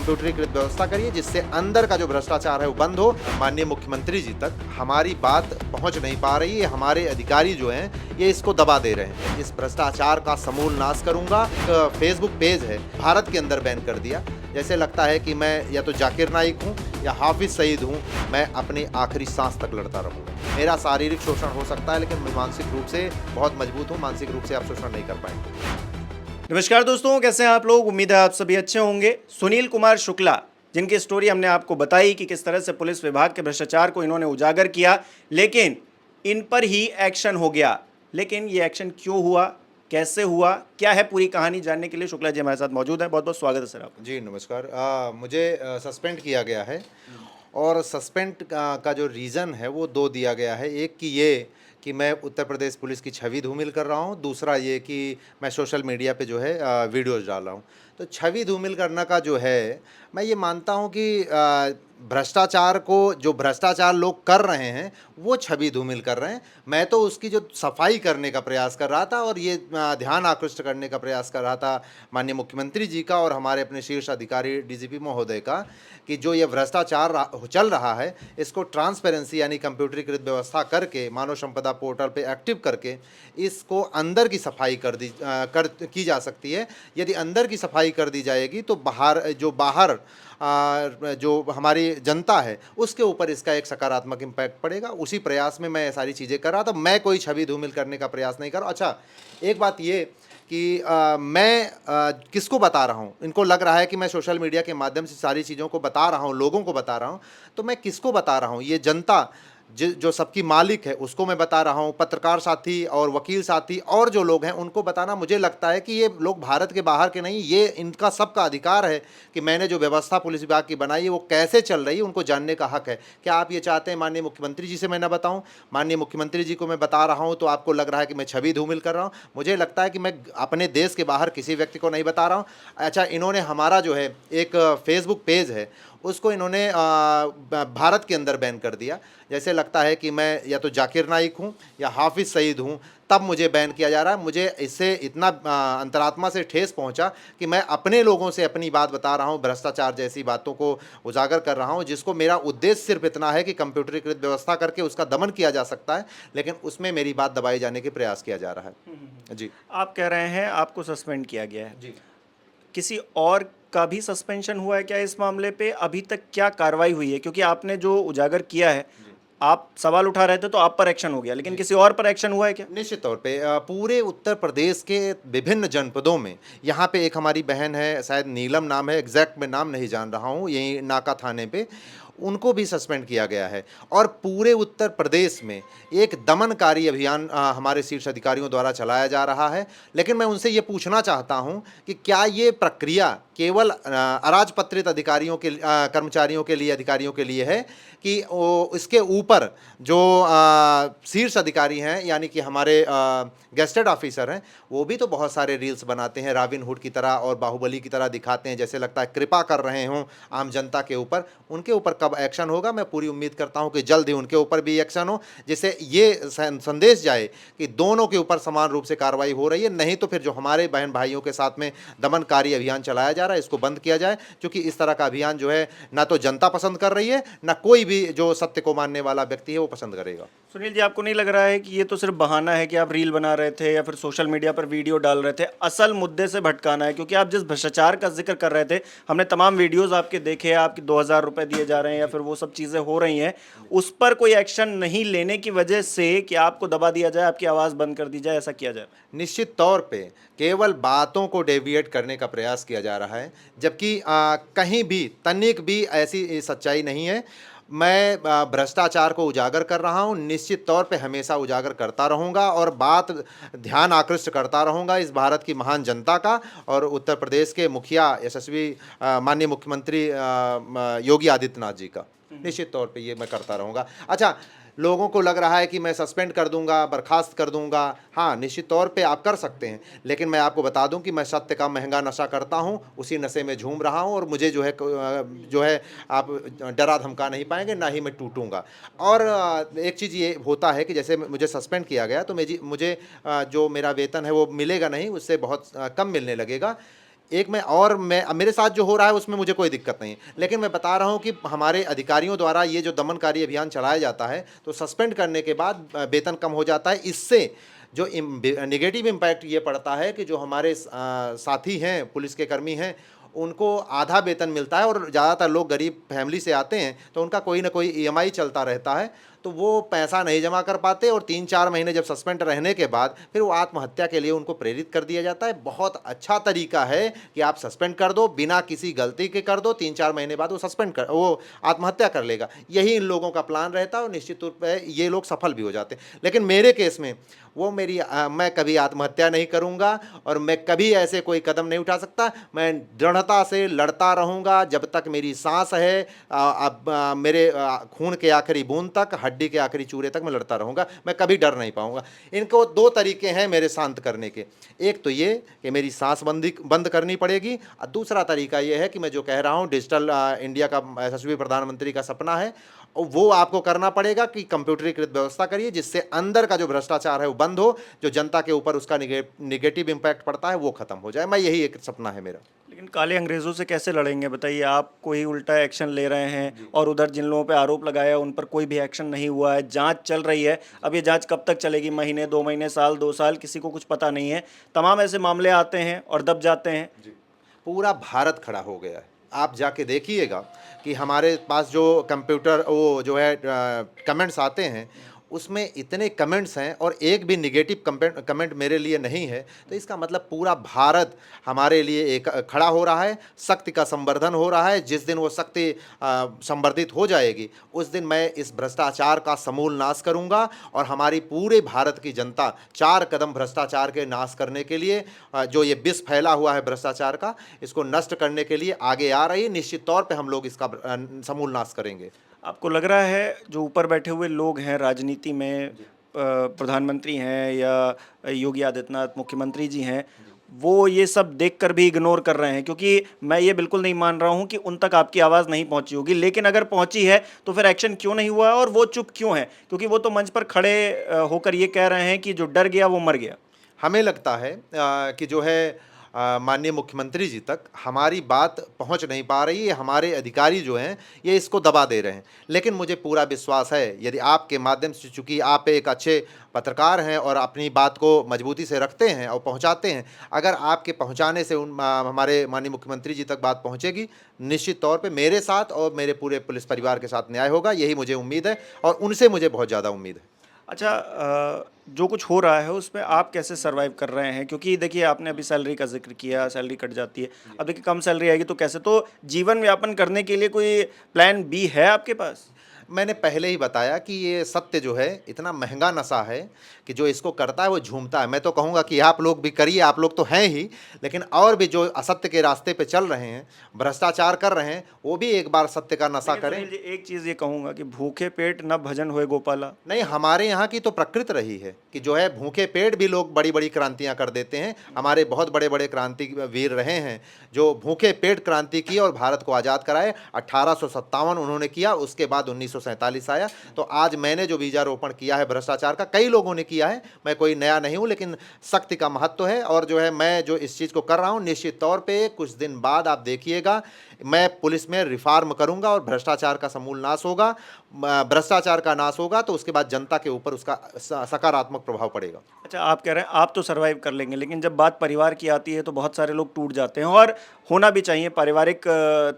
कंप्यूटरीकृत व्यवस्था करिए जिससे अंदर का जो भ्रष्टाचार है वो बंद हो। माननीय मुख्यमंत्री जी तक हमारी बात पहुंच नहीं पा रही है, हमारे अधिकारी जो हैं ये इसको दबा दे रहे हैं। इस भ्रष्टाचार का समूल नाश करूंगा। फेसबुक पेज है भारत के अंदर बैन कर दिया। जैसे लगता है कि मैं या तो जाकिर नाइक हूँ या हाफिज सईद हूँ, मैं अपनी आखिरी सांस तक लड़ता रहूँगा। मेरा शारीरिक शोषण हो सकता है लेकिन मैं मानसिक रूप से बहुत मजबूत हूँ, मानसिक रूप से आप शोषण नहीं कर पाएंगे। नमस्कार दोस्तों, कैसे हैं आप लोग। उम्मीद है आप सभी अच्छे होंगे। सुनील कुमार शुक्ला, जिनकी स्टोरी हमने आपको बताई कि किस तरह से पुलिस विभाग के भ्रष्टाचार को इन्होंने उजागर किया, लेकिन इन पर ही एक्शन हो गया। लेकिन ये एक्शन क्यों हुआ, कैसे हुआ, क्या है पूरी कहानी जानने के लिए शुक्ला जी हमारे साथ मौजूद हैं। बहुत बहुत स्वागत है सर आपका। जी नमस्कार। मुझे सस्पेंड किया गया है और सस्पेंड का जो रीज़न है वो दो दिया गया है। एक कि ये कि मैं उत्तर प्रदेश पुलिस की छवि धूमिल कर रहा हूँ, दूसरा ये कि मैं सोशल मीडिया पे जो है वीडियोज़ डाल रहा हूँ। तो छवि धूमिल करना का जो है, मैं ये मानता हूँ कि भ्रष्टाचार को जो भ्रष्टाचार लोग कर रहे हैं वो छवि धूमिल कर रहे हैं। मैं तो उसकी जो सफाई करने का प्रयास कर रहा था और ये ध्यान आकृष्ट करने का प्रयास कर रहा था माननीय मुख्यमंत्री जी का और हमारे अपने शीर्ष अधिकारी डीजीपी महोदय का, कि जो ये भ्रष्टाचार चल रहा है इसको ट्रांसपेरेंसी यानी कंप्यूटरीकृत व्यवस्था करके मानव संपदा पोर्टल पे एक्टिव करके इसको अंदर की सफाई की जा सकती है। यदि अंदर की सफाई कर दी जाएगी तो बाहर जो हमारी जनता है उसके ऊपर इसका एक सकारात्मक इम्पैक्ट पड़ेगा। उसी प्रयास में मैं सारी चीज़ें कर रहा था। मैं कोई छवि धूमिल करने का प्रयास नहीं कर रहा। अच्छा, एक बात ये कि मैं किसको बता रहा हूँ, इनको लग रहा है कि मैं सोशल मीडिया के माध्यम से सारी चीज़ों को बता रहा हूँ, लोगों को बता रहा हूँ, तो मैं किसको बता रहा हूँ? ये जनता जो सबकी मालिक है उसको मैं बता रहा हूँ, पत्रकार साथी और वकील साथी और जो लोग हैं उनको बताना। मुझे लगता है कि ये लोग भारत के बाहर के नहीं, ये इनका सबका अधिकार है कि मैंने जो व्यवस्था पुलिस विभाग की बनाई है वो कैसे चल रही है, उनको जानने का हक है। क्या आप ये चाहते हैं माननीय मुख्यमंत्री जी से मैं ना बताऊँ? माननीय मुख्यमंत्री जी को मैं बता रहा हूँ तो आपको लग रहा है कि मैं छवि धूमिल कर रहा हूँ। मुझे लगता है कि मैं अपने देश के बाहर किसी व्यक्ति को नहीं बता रहा हूँ। अच्छा, इन्होंने हमारा जो है एक फेसबुक पेज है उसको इन्होंने भारत के अंदर बैन कर दिया। जैसे लगता है कि मैं या तो जाकिर नाइक हूँ या हाफिज सईद हूँ, तब मुझे बैन किया जा रहा है। मुझे इससे इतना अंतरात्मा से ठेस पहुंचा कि मैं अपने लोगों से अपनी बात बता रहा हूं, भ्रष्टाचार जैसी बातों को उजागर कर रहा हूं, जिसको मेरा उद्देश्य सिर्फ इतना है कि कंप्यूटरीकृत व्यवस्था करके उसका दमन किया जा सकता है, लेकिन उसमें मेरी बात दबाई जाने के प्रयास किया जा रहा है। जी, आप कह रहे हैं आपको सस्पेंड किया गया है, जी। किसी और का भी सस्पेंशन हुआ है क्या इस मामले पे? अभी तक क्या कार्रवाई हुई है? क्योंकि आपने जो उजागर किया है, आप सवाल उठा रहे थे तो आप पर एक्शन हो गया, लेकिन किसी और पर एक्शन हुआ है क्या? निश्चित तौर पे पूरे उत्तर प्रदेश के विभिन्न जनपदों में, यहाँ पे एक हमारी बहन है, शायद नीलम नाम है, एग्जैक्ट मैं नाम नहीं जान रहा हूँ, यही नाका थाने पे, उनको भी सस्पेंड किया गया है। और पूरे उत्तर प्रदेश में एक दमनकारी अभियान हमारे शीर्ष अधिकारियों द्वारा चलाया जा रहा है। लेकिन मैं उनसे ये पूछना चाहता हूँ कि क्या ये प्रक्रिया केवल अराजपत्रित अधिकारियों के कर्मचारियों के लिए, अधिकारियों के लिए है कि इसके ऊपर जो शीर्ष अधिकारी हैं यानी कि हमारे गेस्टेड ऑफिसर हैं, वो भी तो बहुत सारे रील्स बनाते हैं रॉबिन हुड की तरह और बाहुबली की तरह दिखाते हैं, जैसे लगता है कृपा कर रहे हों आम जनता के ऊपर। उनके ऊपर कब एक्शन होगा? मैं पूरी उम्मीद करता हूं कि जल्द ही उनके ऊपर भी एक्शन हो, जिससे ये संदेश जाए कि दोनों के ऊपर समान रूप से कार्रवाई हो रही है। नहीं तो फिर जो हमारे बहन भाइयों के साथ में दमनकारी अभियान चलाया जा रहा है इसको बंद किया जाए, क्योंकि इस तरह का अभियान जो है ना तो जनता पसंद कर रही है, ना कोई भी जो सत्य को मानने वाला व्यक्ति है वो पसंद करेगा। सुनील जी, आपको नहीं लग रहा है कि ये तो सिर्फ बहाना है कि आप रील बना रहे थे या फिर सोशल मीडिया पर वीडियो डाल रहे थे? असल मुद्दे से भटकाना है, क्योंकि आप जिस भ्रष्टाचार का जिक्र कर रहे थे, हमने तमाम वीडियोस आपके देखे, आपके 2000 रुपए दिए जा रहे हैं या फिर वो सब चीज़ें हो रही हैं, उस पर कोई एक्शन नहीं लेने की वजह से कि आपको दबा दिया जाए, आपकी आवाज़ बंद कर दी जाए, ऐसा किया जाए? निश्चित तौर पे केवल बातों को डेविएट करने का प्रयास किया जा रहा है, जबकि कहीं भी तनिक भी ऐसी सच्चाई नहीं है। मैं भ्रष्टाचार को उजागर कर रहा हूं, निश्चित तौर पे हमेशा उजागर करता रहूंगा और बात ध्यान आकृष्ट करता रहूंगा इस भारत की महान जनता का और उत्तर प्रदेश के मुखिया यशस्वी माननीय मुख्यमंत्री योगी आदित्यनाथ जी का। निश्चित तौर पे ये मैं करता रहूंगा। अच्छा, लोगों को लग रहा है कि मैं सस्पेंड कर दूंगा, बर्खास्त कर दूंगा। हाँ, निश्चित तौर पे आप कर सकते हैं, लेकिन मैं आपको बता दूं कि मैं सत्य का महंगा नशा करता हूं, उसी नशे में झूम रहा हूं और मुझे जो है आप डरा धमका नहीं पाएंगे, ना ही मैं टूटूंगा। और एक चीज़ ये होता है कि जैसे मुझे सस्पेंड किया गया तो मुझे जो मेरा वेतन है वो मिलेगा नहीं, उससे बहुत कम मिलने लगेगा। एक मैं मेरे साथ जो हो रहा है उसमें मुझे कोई दिक्कत नहीं है, लेकिन मैं बता रहा हूँ कि हमारे अधिकारियों द्वारा ये जो दमनकारी अभियान चलाया जाता है तो सस्पेंड करने के बाद वेतन कम हो जाता है। इससे जो नेगेटिव इम्पैक्ट ये पड़ता है कि जो हमारे साथी हैं, पुलिस के कर्मी हैं, उनको आधा वेतन मिलता है, और ज़्यादातर लोग गरीब फैमिली से आते हैं तो उनका कोई ना कोई ईएमआई चलता रहता है, तो वो पैसा नहीं जमा कर पाते, और 3-4 महीने जब सस्पेंड रहने के बाद फिर वो आत्महत्या के लिए उनको प्रेरित कर दिया जाता है। बहुत अच्छा तरीका है कि आप सस्पेंड कर दो, बिना किसी गलती के कर दो, 3-4 महीने बाद वो आत्महत्या कर लेगा। यही इन लोगों का प्लान रहता है और निश्चित तौर पर ये लोग सफल भी हो जाते हैं। लेकिन मेरे केस में मैं कभी आत्महत्या नहीं करूंगा और मैं कभी ऐसे कोई कदम नहीं उठा सकता। मैं दृढ़ता से लड़ता रहूंगा जब तक मेरी सांस है, मेरे खून के आखिरी बूंद तक, हड्डी के आखिरी चूरे तक मैं लड़ता रहूंगा। मैं कभी डर नहीं पाऊंगा। इनको 2 तरीके हैं मेरे शांत करने के। एक तो ये कि मेरी सांस बंद करनी पड़ेगी, और दूसरा तरीका ये है कि मैं जो कह रहा हूँ डिजिटल इंडिया का यशस्वी प्रधानमंत्री का सपना है, और वो आपको करना पड़ेगा कि कंप्यूटरीकृत व्यवस्था करिए जिससे अंदर का जो भ्रष्टाचार है वो बंद हो, जो जनता के ऊपर उसका निगेटिव इम्पैक्ट पड़ता है वो खत्म हो जाए। मैं यही एक सपना है मेरा। लेकिन काले अंग्रेजों से कैसे लड़ेंगे बताइए? आप कोई उल्टा एक्शन ले रहे हैं और उधर जिन लोगों पे आरोप लगाया उन पर कोई भी एक्शन नहीं हुआ है, जांच चल रही है। अब ये जांच कब तक चलेगी? महीने, 2 महीने, साल, 2 साल, किसी को कुछ पता नहीं है। तमाम ऐसे मामले आते हैं और दब जाते हैं। पूरा भारत खड़ा हो गया है। आप जाके देखिएगा कि हमारे पास जो कंप्यूटर वो जो है कमेंट्स आते हैं, उसमें इतने कमेंट्स हैं और एक भी निगेटिव कमेंट मेरे लिए नहीं है। तो इसका मतलब पूरा भारत हमारे लिए एक खड़ा हो रहा है, शक्ति का संवर्धन हो रहा है। जिस दिन वो शक्ति संवर्धित हो जाएगी उस दिन मैं इस भ्रष्टाचार का समूल नाश करूंगा, और हमारी पूरे भारत की जनता 4 कदम भ्रष्टाचार के नाश करने के लिए, जो ये विष फैला हुआ है भ्रष्टाचार का, इसको नष्ट करने के लिए आगे आ रही है। निश्चित तौर पे हम लोग इसका समूल नाश करेंगे। आपको लग रहा है जो ऊपर बैठे हुए लोग हैं राजनीति में, प्रधानमंत्री हैं या योगी आदित्यनाथ मुख्यमंत्री जी हैं, वो ये सब देखकर भी इग्नोर कर रहे हैं? क्योंकि मैं ये बिल्कुल नहीं मान रहा हूँ कि उन तक आपकी आवाज़ नहीं पहुँची होगी, लेकिन अगर पहुँची है तो फिर एक्शन क्यों नहीं हुआ है और वो चुप क्यों है? क्योंकि वो तो मंच पर खड़े होकर ये कह रहे हैं कि जो डर गया वो मर गया। हमें लगता है कि जो है माननीय मुख्यमंत्री जी तक हमारी बात पहुंच नहीं पा रही है। हमारे अधिकारी जो हैं ये इसको दबा दे रहे हैं। लेकिन मुझे पूरा विश्वास है, यदि आपके माध्यम से, चूँकि आप एक अच्छे पत्रकार हैं और अपनी बात को मजबूती से रखते हैं और पहुंचाते हैं, अगर आपके पहुंचाने से हमारे माननीय मुख्यमंत्री जी तक बात पहुंचेगी, निश्चित तौर पे मेरे साथ और मेरे पूरे पुलिस परिवार के साथ न्याय होगा। यही मुझे उम्मीद है और उनसे मुझे बहुत ज़्यादा उम्मीद है। अच्छा, जो कुछ हो रहा है उसमें आप कैसे सर्वाइव कर रहे हैं? क्योंकि देखिए आपने अभी सैलरी का ज़िक्र किया, सैलरी कट जाती है। अब देखिए कम सैलरी आएगी तो कैसे? तो जीवन यापन करने के लिए कोई प्लान बी है आपके पास? मैंने पहले ही बताया कि ये सत्य जो है इतना महंगा नशा है कि जो इसको करता है वो झूमता है। मैं तो कहूँगा कि आप लोग भी करिए, आप लोग तो हैं ही, लेकिन और भी जो असत्य के रास्ते पे चल रहे हैं, भ्रष्टाचार कर रहे हैं, वो भी एक बार सत्य का नशा लेकिन करें। सुनील जी, एक चीज़ ये कहूँगा कि भूखे पेट न भजन होए गोपाला। नहीं, हमारे यहाँ की तो प्रकृति रही है कि जो है भूखे पेट भी लोग बड़ी बड़ी क्रांतियाँ कर देते हैं। हमारे बहुत बड़े बड़े क्रांतिवीर रहे हैं जो भूखे पेट क्रांति की और भारत को आज़ाद कराए। 1857 उन्होंने किया, उसके बाद 1947 आया। तो आज मैंने जो बीजारोपण किया है भ्रष्टाचार का, कई लोगों ने किया है, मैं कोई नया नहीं हूँ, लेकिन शक्ति का महत्व है। और जो है मैं जो इस चीज़ को कर रहा हूँ, निश्चित तौर पे कुछ दिन बाद आप देखिएगा मैं पुलिस में रिफॉर्म करूंगा और भ्रष्टाचार का समूल नाश होगा। भ्रष्टाचार का नाश होगा तो उसके बाद जनता के ऊपर उसका सकारात्मक प्रभाव पड़ेगा। अच्छा, आप कह रहे हैं आप तो सर्वाइव कर लेंगे, लेकिन जब बात परिवार की आती है तो बहुत सारे लोग टूट जाते हैं, और होना भी चाहिए। पारिवारिक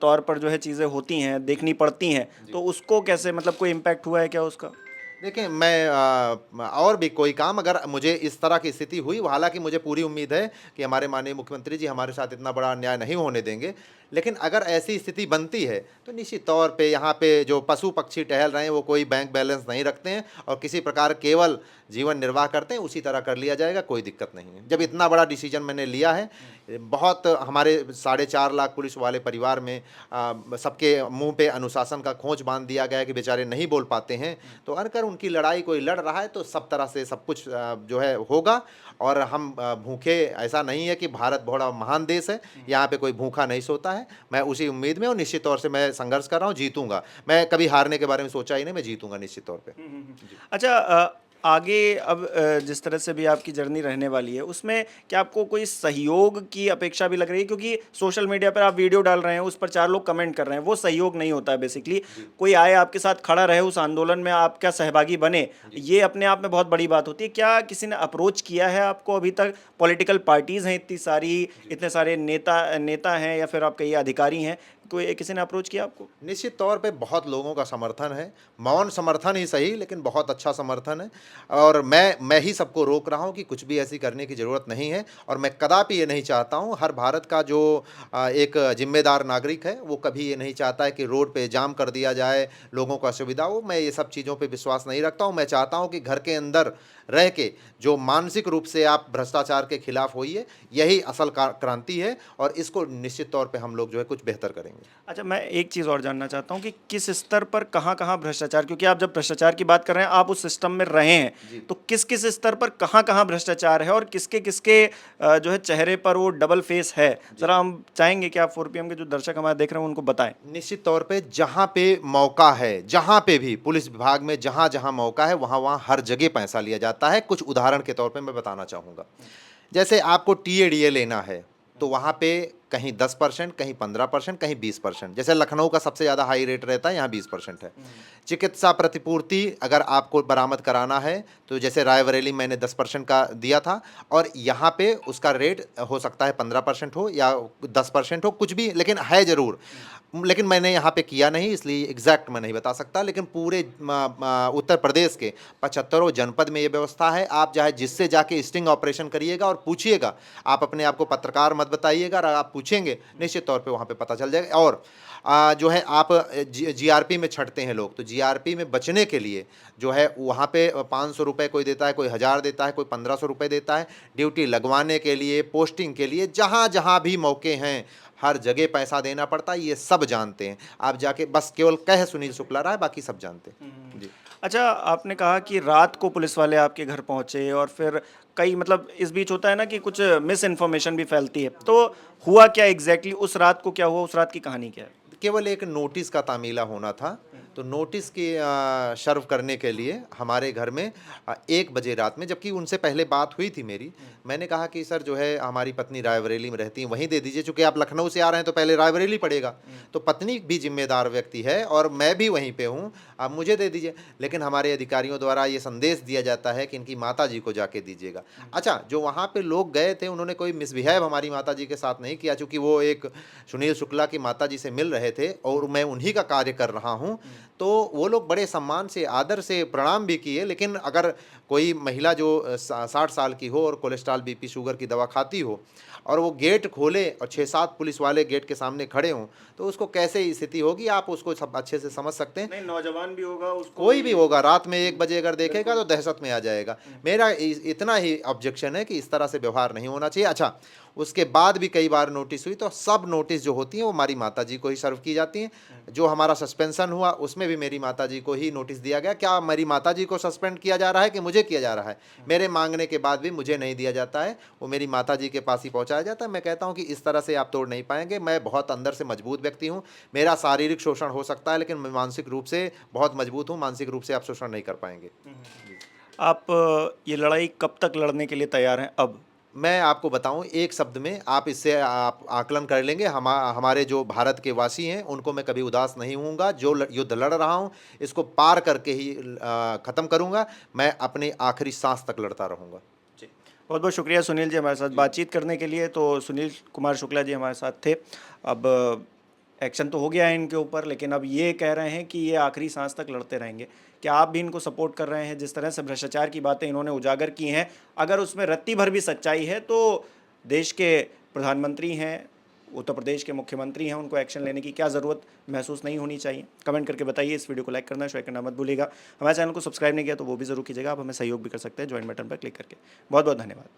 तौर पर जो है चीज़ें होती हैं, देखनी पड़ती हैं, तो उसको कैसे, मतलब कोई इम्पैक्ट हुआ है क्या उसका? देखिए, मैं और भी कोई काम अगर मुझे इस तरह की स्थिति हुई, हालांकि मुझे पूरी उम्मीद है कि हमारे माननीय मुख्यमंत्री जी हमारे साथ इतना बड़ा अन्याय नहीं होने देंगे, लेकिन अगर ऐसी स्थिति बनती है तो निश्चित तौर पे यहाँ पे जो पशु पक्षी टहल रहे हैं वो कोई बैंक बैलेंस नहीं रखते हैं और किसी प्रकार केवल जीवन निर्वाह करते हैं, उसी तरह कर लिया जाएगा, कोई दिक्कत नहीं है। जब इतना बड़ा डिसीजन मैंने लिया है, बहुत हमारे 4.5 लाख पुलिस वाले परिवार में सबके मुंह पे अनुशासन का खोंच बांध दिया गया है कि बेचारे नहीं बोल पाते हैं, तो अगर उनकी लड़ाई कोई लड़ रहा है तो सब तरह से सब कुछ जो है होगा। और हम भूखे, ऐसा नहीं है कि भारत बड़ा महान देश है, यहाँ पे कोई भूखा नहीं सोता है। मैं उसी उम्मीद में और निश्चित तौर से मैं संघर्ष कर रहा हूँ, जीतूंगा। मैं कभी हारने के बारे में सोचा ही नहीं, मैं जीतूंगा निश्चित तौर पे। अच्छा, आगे अब जिस तरह से भी आपकी जर्नी रहने वाली है उसमें क्या आपको कोई सहयोग की अपेक्षा भी लग रही है, क्योंकि सोशल मीडिया पर आप वीडियो डाल रहे हैं, उस पर 4 लोग कमेंट कर रहे हैं, वो सहयोग नहीं होता है बेसिकली। कोई आए आपके साथ खड़ा रहे, उस आंदोलन में आपका सहभागी बने, ये अपने आप में बहुत बड़ी बात होती है। क्या किसी ने अप्रोच किया है आपको अभी तक? पॉलिटिकल पार्टीज़ हैं इतनी सारी, इतने सारे नेता नेता हैं, या फिर आप कहिए अधिकारी हैं, कोई किसी ने अप्रोच किया आपको? निश्चित तौर पे बहुत लोगों का समर्थन है, मौन समर्थन ही सही लेकिन बहुत अच्छा समर्थन है। और मैं ही सबको रोक रहा हूँ कि कुछ भी ऐसी करने की ज़रूरत नहीं है, और मैं कदापि ये नहीं चाहता हूँ। हर भारत का जो एक जिम्मेदार नागरिक है वो कभी ये नहीं चाहता है कि रोड पे जाम कर दिया जाए, लोगों को असुविधा हो। मैं ये सब चीज़ों पे विश्वास नहीं रखता हूँ। मैं चाहता हूँ कि घर के अंदर रह के जो मानसिक रूप से आप भ्रष्टाचार के खिलाफ होइए, यही असल क्रांति है, और इसको निश्चित तौर पे हम लोग जो है कुछ बेहतर करेंगे। अच्छा, मैं एक चीज़ और जानना चाहता हूँ कि किस स्तर पर कहाँ-कहाँ भ्रष्टाचार, क्योंकि आप जब भ्रष्टाचार की बात कर रहे हैं, आप उस सिस्टम में रहे हैं, तो किस-किस स्तर पर कहाँ-कहाँ भ्रष्टाचार है और किसके-किसके जो है चेहरे पर वो डबल फेस है? ज़रा हम चाहेंगे कि आप 4 पीएम के जो दर्शक हमारे देख रहे हैं उनको बताएं। निश्चित तौर पे जहाँ पे मौका है, जहाँ पे भी पुलिस विभाग में जहाँ-जहाँ मौका है, वहाँ-वहाँ हर जगह पैसा लिया जाता है। कुछ उदाहरण के तौर पे मैं बताना चाहूँगा। जैसे आपको टीएडीए लेना है, तो वहाँ पे कहीं 10%, कहीं 15%, कहीं 20%। जैसे लखनऊ का सबसे ज़्यादा हाई रेट रहता है, यहाँ 20% है। चिकित्सा प्रतिपूर्ति अगर आपको बरामद कराना है, तो जैसे रायबरेली मैंने 10% का दिया था, और यहाँ पे उसका रेट हो सकता है 15% हो या 10% हो, कुछ भी, लेकिन है ज़रूर। लेकिन मैंने यहाँ पे किया नहीं, इसलिए एग्जैक्ट मैं नहीं बता सकता। लेकिन पूरे उत्तर प्रदेश के 75 जनपद में ये व्यवस्था है। आप चाहे जिससे जाके स्टिंग ऑपरेशन करिएगा और पूछिएगा, आप अपने आप को पत्रकार मत बताइएगा, अगर आप पूछेंगे निश्चित तौर पे वहाँ पे पता चल जाएगा। और जो है आप जीआरपी में छंटते हैं लोग, तो जीआरपी में बचने के लिए जो है वहाँ पे 500 रुपये कोई देता है, कोई 1000 देता है, कोई 1500 रुपये देता है। ड्यूटी लगवाने के लिए, पोस्टिंग के लिए, जहाँ जहाँ भी मौके हैं, हर जगह पैसा देना पड़ता है। ये सब जानते हैं। आप जाके बस केवल कह सुनील शुक्ला रहा है, बाकी सब जानते हैं। जी। अच्छा, आपने कहा कि रात को पुलिस वाले आपके घर पहुंचे और फिर कई मतलब इस बीच होता है ना कि कुछ मिस इन्फॉर्मेशन भी फैलती है, तो हुआ क्या एग्जैक्टली उस रात को, क्या हुआ उस रात की कहानी क्या है? केवल एक नोटिस का तामीला होना था। तो नोटिस की सर्व करने के लिए हमारे घर में 1 बजे रात में, जबकि उनसे पहले बात हुई थी मेरी, मैंने कहा कि सर जो है हमारी पत्नी रायबरेली में रहती है, वहीं दे दीजिए, चूँकि आप लखनऊ से आ रहे हैं तो पहले रायबरेली पड़ेगा। तो पत्नी भी जिम्मेदार व्यक्ति है और मैं भी वहीं पे हूँ, आप मुझे दे दीजिए। लेकिन हमारे अधिकारियों द्वारा ये संदेश दिया जाता है कि इनकी माताजी को जाके दीजिएगा। अच्छा, जो वहाँ पे लोग गए थे उन्होंने कोई मिसबिहेव हमारी माताजी के साथ नहीं किया, चूँकि वो एक सुनील शुक्ला की माताजी से मिल रहे थे और मैं उन्हीं का कार्य कर रहा हूँ। तो वो लोग बड़े सम्मान से, आदर से प्रणाम भी किए। लेकिन अगर कोई महिला जो 60 साल की हो और कोलेस्ट्रॉल, बीपी, शुगर की दवा खाती हो, और वो गेट खोले और 6-7 पुलिस वाले गेट के सामने खड़े हों, तो उसको कैसे स्थिति होगी, आप उसको सब अच्छे से समझ सकते हैं। नहीं, नौजवान भी होगा, उसको कोई भी होगा, रात में 1 बजे अगर देखेगा तो दहशत में आ जाएगा। मेरा इतना ही ऑब्जेक्शन है कि इस तरह से व्यवहार नहीं होना चाहिए। अच्छा, उसके बाद भी कई बार नोटिस हुई, तो सब नोटिस जो होती हैं वो हमारी माताजी को ही सर्व की जाती हैं। जो हमारा सस्पेंशन हुआ उसमें भी मेरी माताजी को ही नोटिस दिया गया। क्या मेरी माताजी को सस्पेंड किया जा रहा है कि मुझे किया जा रहा है? मेरे मांगने के बाद भी मुझे नहीं दिया जाता है, वो मेरी माताजी के पास ही पहुंचाया जाता है। मैं कहता हूं कि इस तरह से आप तोड़ नहीं पाएंगे। मैं बहुत अंदर से मजबूत व्यक्ति हूं। मेरा शारीरिक शोषण हो सकता है, लेकिन मैं मानसिक रूप से बहुत मजबूत हूं। मानसिक रूप से आप शोषण नहीं कर पाएंगे। आप ये लड़ाई कब तक लड़ने के लिए तैयार हैं अब? मैं आपको बताऊं एक शब्द में, आप इससे आप आकलन कर लेंगे। हमारे जो भारत के वासी हैं उनको मैं कभी उदास नहीं होऊंगा। जो युद्ध लड़ रहा हूं इसको पार करके ही ख़त्म करूंगा। मैं अपनी आखिरी सांस तक लड़ता रहूंगा। जी, बहुत बहुत शुक्रिया सुनील जी हमारे साथ बातचीत करने के लिए। तो सुनील कुमार शुक्ला जी हमारे साथ थे। अब एक्शन तो हो गया है इनके ऊपर, लेकिन अब ये कह रहे हैं कि ये आखिरी सांस तक लड़ते रहेंगे। क्या आप भी इनको सपोर्ट कर रहे हैं? जिस तरह से भ्रष्टाचार की बातें इन्होंने उजागर की हैं, अगर उसमें रत्ती भर भी सच्चाई है तो देश के प्रधानमंत्री हैं, उत्तर प्रदेश के मुख्यमंत्री हैं, उनको एक्शन लेने की क्या ज़रूरत महसूस नहीं होनी चाहिए? कमेंट करके बताइए। इस वीडियो को लाइक करना, शेयर करना मत भूलिएगा। हमारे चैनल को सब्सक्राइब नहीं किया तो वो भी ज़रूर कीजिएगा। आप हमें सहयोग भी कर सकते हैं ज्वाइन बटन पर क्लिक करके। बहुत बहुत धन्यवाद।